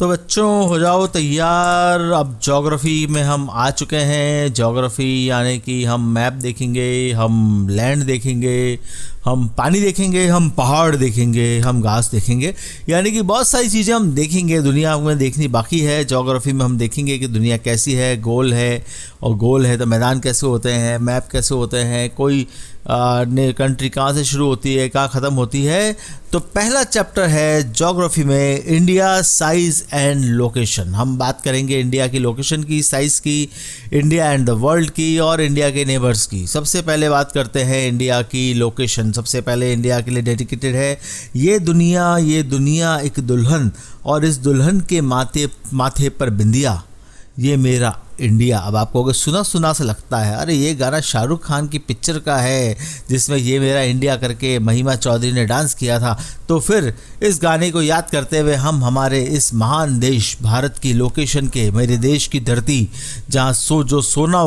तो बच्चों हो जाओ तैयार। अब ज्योग्राफी में हम आ चुके हैं। ज्योग्राफी यानी कि हम मैप देखेंगे, हम लैंड देखेंगे, हम पानी देखेंगे, हम पहाड़ देखेंगे, हम घास देखेंगे, यानी कि बहुत सारी चीज़ें हम देखेंगे। दुनिया में देखनी बाकी है। ज्योग्राफी में हम देखेंगे कि दुनिया कैसी है, गोल है, और गोल है तो मैदान कैसे होते हैं, मैप कैसे होते हैं, कोई कंट्री कहाँ से शुरू होती है, कहाँ ख़त्म होती है। तो पहला चैप्टर है ज्योग्राफी में इंडिया साइज़ एंड लोकेशन। हम बात करेंगे इंडिया की लोकेशन की, साइज़ की, इंडिया एंड द वर्ल्ड की, और इंडिया के नेबर्स की। सबसे पहले बात करते हैं इंडिया की लोकेशन। सबसे पहले इंडिया के लिए डेडिकेटेड है ये दुनिया एक दुल्हन, और इस दुल्हन के माथे पर बिंदिया, ये मेरा इंडिया। अब आपको अगर सुना सुना से लगता है अरे ये गाना शाहरुख खान की पिक्चर का है जिसमें ये मेरा इंडिया करके महिमा चौधरी ने डांस किया था, तो फिर इस गाने को याद करते हुए हम हमारे इस महान देश भारत की लोकेशन के, मेरे देश की धरती जहाँ जो सोना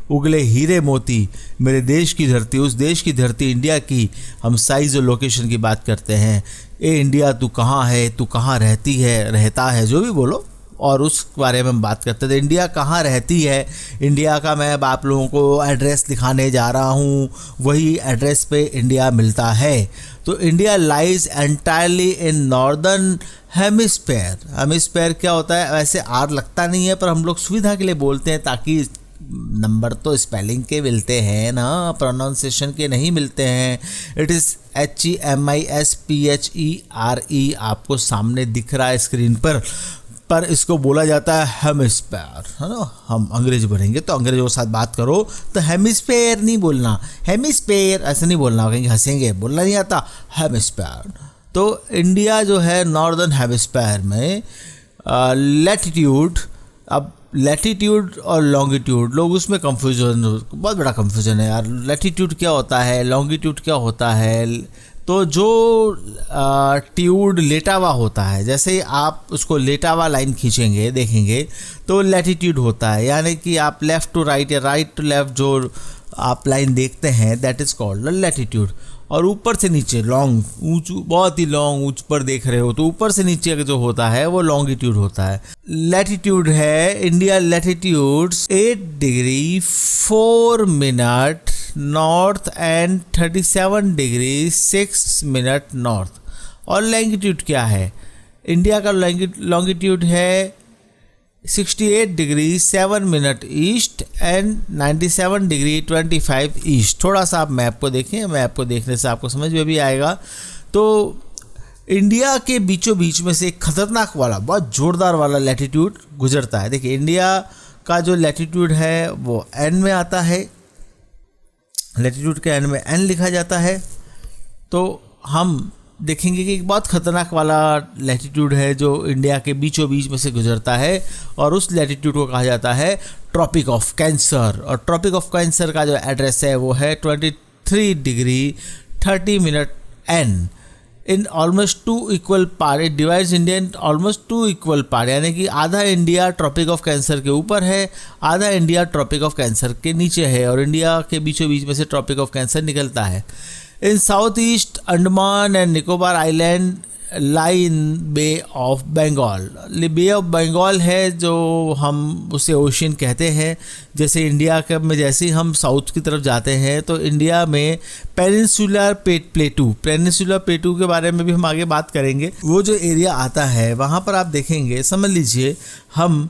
उगले हीरे मोती, मेरे देश की धरती, उस देश की धरती इंडिया की हम साइज़ और लोकेशन की बात करते हैं। ए इंडिया तू कहाँ है, तू कहाँ रहता है, जो भी बोलो, और उस बारे में हम बात करते थे। इंडिया कहाँ रहती है, इंडिया का मैं अब आप लोगों को एड्रेस दिखाने जा रहा हूँ। वही एड्रेस पे इंडिया मिलता है। तो India lies entirely in northern hemisphere क्या होता है, वैसे आर लगता नहीं है पर हम लोग सुविधा के लिए बोलते हैं ताकि नंबर तो स्पेलिंग के मिलते हैं ना, प्रोनाउंसिएशन के नहीं मिलते हैं। इट इज़ HEMISPHERE आपको सामने दिख रहा है स्क्रीन पर इसको बोला जाता है हेमिस्फेयर, है ना। हम अंग्रेज बनेंगे तो अंग्रेजों के साथ बात करो तो हेमिस्फेयर नहीं बोलना, हेमिस्फेयर ऐसे नहीं बोलना, कहीं हंसेंगे, बोलना नहीं आता, हेमिस्फेयर। तो इंडिया जो है नॉर्दर्न हेमिस्फेयर में लैटिट्यूड, अब लैटिट्यूड और लॉन्गिट्यूड लोग उसमें कंफ्यूजन, बहुत बड़ा कंफ्यूजन है यार। लैटिट्यूड क्या होता है, लॉन्गिट्यूड क्या होता है। तो जो ट्यूड लेटा हुआ होता है, जैसे ही आप उसको लेटा हुआ लाइन खींचेंगे देखेंगे तो लैटिट्यूड होता है, यानी कि आप लेफ़्ट टू राइट या राइट टू लेफ़्ट जो आप लाइन देखते हैं दैट इज़ कॉल्ड लैटिट्यूड। और ऊपर से नीचे लॉन्ग, ऊंचू, बहुत ही लॉन्ग ऊंच पर देख रहे हो तो ऊपर से नीचे जो होता है वो लॉन्गिट्यूड होता है। लैटिट्यूड है India latitudes 8 degree 4 minute north and 37 degree 6 minute north. और लॉन्गिट्यूड क्या है, इंडिया का लॉन्गिट्यूड है 68 degree 7 minute east and 97 degree 25 east. थोड़ा सा आप मैप को देखें, मैप को देखने से आपको समझ में भी आएगा। तो इंडिया के बीचों बीच में से एक खतरनाक वाला, बहुत ज़ोरदार वाला लैटिट्यूड गुजरता है। देखिए इंडिया का जो लैटिट्यूड है वो एन में आता है, लैटिट्यूड के एंड में एन लिखा जाता है। तो हम देखेंगे कि एक बहुत ख़तरनाक वाला लैटिट्यूड है जो इंडिया के बीचों बीच में से गुजरता है, और उस लैटिट्यूड को कहा जाता है ट्रॉपिक ऑफ कैंसर। और ट्रॉपिक ऑफ कैंसर का जो एड्रेस है वो है 23 degree 30 minute N in almost 2 equal part. It divides India in almost 2 equal part, यानी कि आधा इंडिया ट्रॉपिक ऑफ कैंसर के ऊपर है, आधा इंडिया ट्रॉपिक ऑफ कैंसर के नीचे है, और इंडिया के बीचों बीच में से ट्रॉपिक ऑफ कैंसर निकलता है। In south east Andaman and Nicobar island lie in Bay of Bengal. Bay of Bengal है जो हम उसे ओशियन कहते हैं। जैसे इंडिया के में जैसे ही हम साउथ की तरफ जाते हैं तो इंडिया में पेनिनसुलर प्लेटू के बारे में भी हम आगे बात करेंगे। वो जो एरिया आता है वहाँ पर आप देखेंगे, समझ लीजिए हम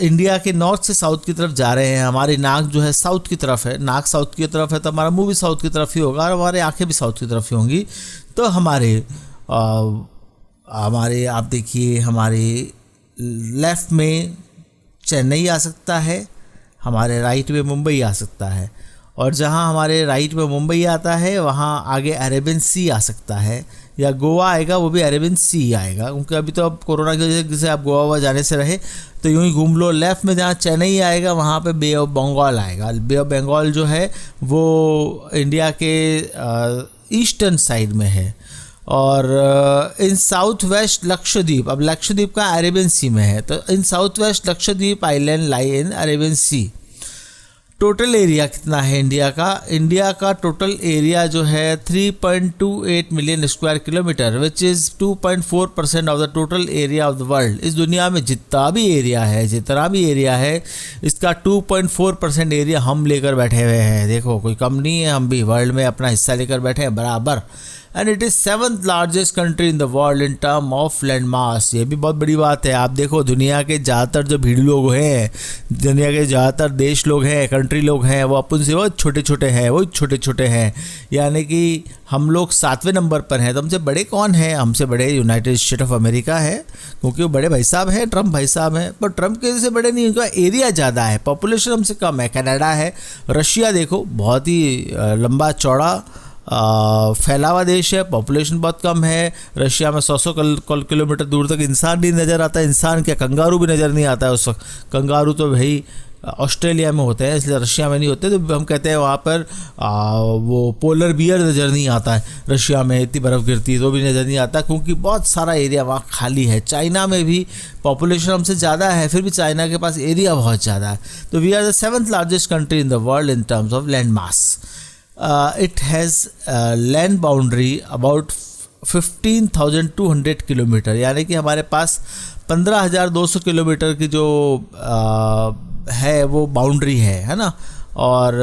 इंडिया के नॉर्थ से साउथ की तरफ जा रहे हैं। हमारी नाक जो है साउथ की तरफ है, नाक साउथ की तरफ है तो हमारा मुंह भी साउथ की तरफ ही होगा, और हमारी आंखें भी साउथ की तरफ ही होंगी। तो हमारे आप देखिए हमारे लेफ़्ट में चेन्नई आ सकता है, हमारे राइट में मुंबई आ सकता है, और जहाँ हमारे राइट में मुंबई आता है वहाँ आगे अरेबियन सी आ सकता है, या गोवा आएगा वो भी अरेबियन सी आएगा, क्योंकि अभी तो अब कोरोना की वजह से आप गोवा जाने से रहे तो यूँ ही घूम लो। लेफ़्ट में जहाँ चेन्नई आएगा वहाँ पे बे ऑफ बंगाल आएगा। बे ऑफ बंगाल जो है वो इंडिया के ईस्टर्न साइड में है। और इन साउथ वेस्ट लक्षद्वीप, अब लक्षद्वीप का अरेबियन सी में है, तो in south west Lakshadweep island lie in Arabian sea. Total area कितना है इंडिया का? इंडिया का टोटल एरिया जो है 3.28 million square kilometre, which is 2.4% of the total area of the world. इस दुनिया में जितना भी एरिया है इसका 2.4% एरिया हम लेकर बैठे हुए हैं। देखो कोई कम नहीं है, हम भी वर्ल्ड में अपना हिस्सा लेकर बैठे हैं बराबर। And it is 7th largest country in the world in term of land मास। ये भी बहुत बड़ी बात है। आप देखो दुनिया के ज़्यादातर जो भीड़ लोग हैं, दुनिया के ज़्यादातर देश लोग हैं, कंट्री लोग हैं, वो अपन से बहुत छोटे छोटे हैं, यानी कि हम लोग 7वें नंबर पर हैं। तो हमसे बड़े कौन हैं? हमसे बड़े यूनाइटेड स्टेट ऑफ अमेरिका है, क्योंकि वो बड़े भाई साहब हैं, ट्रम्प भाई साहब हैं। पर ट्रम्प के से बड़े नहीं, उनका एरिया ज़्यादा है, पॉपुलेशन हमसे कम है। कनाडा है, रशिया देखो बहुत ही लंबा चौड़ा फैला हुआ देश है, पॉपुलेशन बहुत कम है। रशिया में 100 किलोमीटर दूर तक इंसान नहीं नज़र आता। इंसान क्या, कंगारू भी नज़र नहीं आता है उस वक्त। कंगारू तो भाई ऑस्ट्रेलिया में होते हैं, इसलिए रशिया में नहीं होते। तो हम कहते हैं वहाँ पर वो पोलर बियर नज़र नहीं आता है। रशिया में इतनी बर्फ़ गिरती है तो भी नज़र नहीं आता, क्योंकि बहुत सारा एरिया वहाँ खाली है। चाइना में भी पॉपुलेशन हमसे ज़्यादा है, फिर भी चाइना के पास एरिया बहुत ज़्यादा है। तो we are the 7th largest country in the world in terms of land mass. It has land boundary about 15,200 kilometre, यानी कि हमारे पास 15,200 किलोमीटर की जो है वो बाउंड्री है ना। और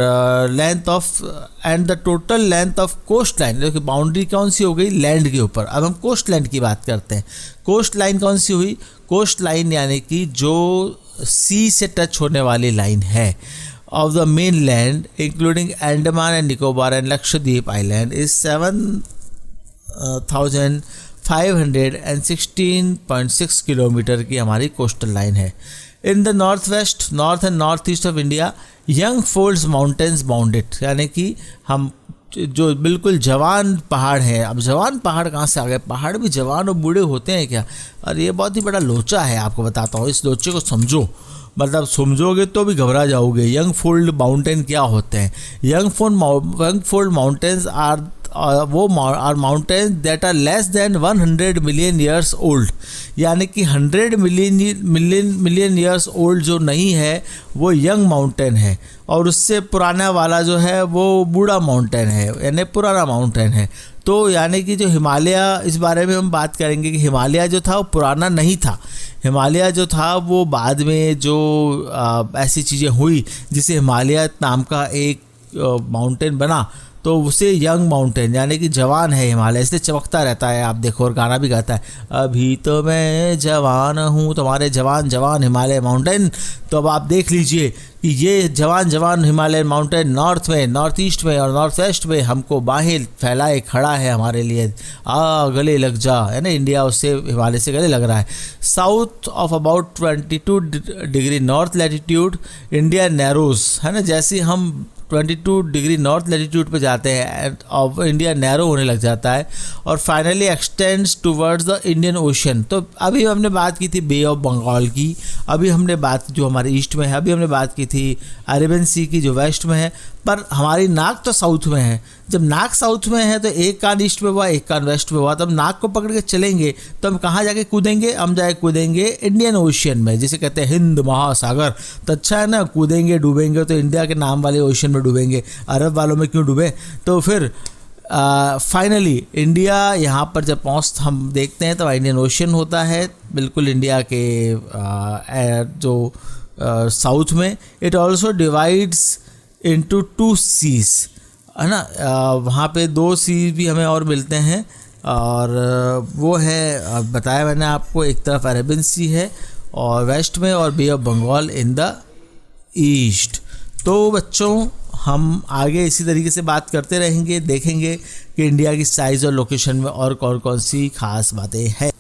length of and the total length of coast line, जो कि बाउंड्री कौन सी हो गई? लैंड के ऊपर। अब हम कोस्ट लाइन की बात करते हैं। कोस्ट लाइन कौन सी हुई? कोस्ट लाइन यानी कि जो सी से टच होने वाली लाइन है of the mainland including Andaman and Nicobar and Lakshadweep Island is 7,516.6 kilometre की हमारी कोस्टल लाइन है। In the north west, north and north east of India young folds mountains bounded, यानी कि हम जो बिल्कुल जवान पहाड़ हैं। अब जवान पहाड़ कहाँ से आ गए? पहाड़ भी जवान और बूढ़े होते हैं क्या? और ये बहुत ही बड़ा लोचा है, आपको बताता हूँ। इस लोचे को समझो, मतलब समझोगे तो भी घबरा जाओगे। यंग फोल्ड माउंटेन क्या होते हैं? Young fold mountains are mountains that are less than 100 million years old, यानी कि 100 मिलियन ईयर्स ओल्ड जो नहीं है वो यंग माउंटेन है, और उससे पुराना वाला जो है वो बूढ़ा माउंटेन है, यानी पुराना माउंटेन है। तो यानी कि जो हिमालय, इस बारे में हम बात करेंगे कि हिमालय जो था वो पुराना नहीं था। हिमालय जो था वो बाद में जो ऐसी चीज़ें हुई जिससे हिमालय नाम का एक माउंटेन बना, तो उसे यंग माउंटेन यानी कि जवान है हिमालय, इसलिए चमकता रहता है। आप देखो, और गाना भी गाता है, अभी तो मैं जवान हूँ, तुम्हारे जवान जवान हिमालय माउंटेन। तो अब आप देख लीजिए कि ये जवान हिमालय माउंटेन नॉर्थ में, नॉर्थ ईस्ट में और नॉर्थ वेस्ट में हमको बाहें फैलाए खड़ा है हमारे लिए। गले लग जा, है ना, इंडिया उससे हिमालय से गले लग रहा है। South of about 22 degree north latitude India narrows, है ना, जैसे हम 22 डिग्री नॉर्थ लैटिट्यूड पे जाते हैं और इंडिया नैरो होने लग जाता है, और finally x tends towards the Indian ocean. तो अभी हमने बात की थी बे ऑफ बंगाल की, अभी हमने बात जो हमारे ईस्ट में है, अभी हमने बात की थी अरेबियन सी की जो वेस्ट में है, पर हमारी नाक तो साउथ में है। जब नाक साउथ में है तो एक कान ईस्ट में हुआ, एक कान वेस्ट में हुआ, तब नाक को पकड़ के चलेंगे तो हम कहाँ जाके कूदेंगे? हम जाके कूदेंगे इंडियन ओशियन में, जिसे कहते हैं हिंद महासागर। तो अच्छा है ना, कूदेंगे डूबेंगे तो इंडिया के नाम वाले ओशियन में डूबेंगे, अरब वालों में क्यों डूबे? तो फिर फाइनली इंडिया यहाँ पर जब हम देखते हैं तो इंडियन ओशियन होता है बिल्कुल इंडिया के जो साउथ में। It also divides into 2 seas, है ना, वहाँ पे 2 सीज भी हमें और मिलते हैं, और वो है बताया मैंने आपको, एक तरफ अरेबियन सी है और वेस्ट में, और Bay of Bengal in the east. तो बच्चों हम आगे इसी तरीके से बात करते रहेंगे, देखेंगे कि इंडिया की साइज़ और लोकेशन में और कौन कौन सी खास बातें हैं।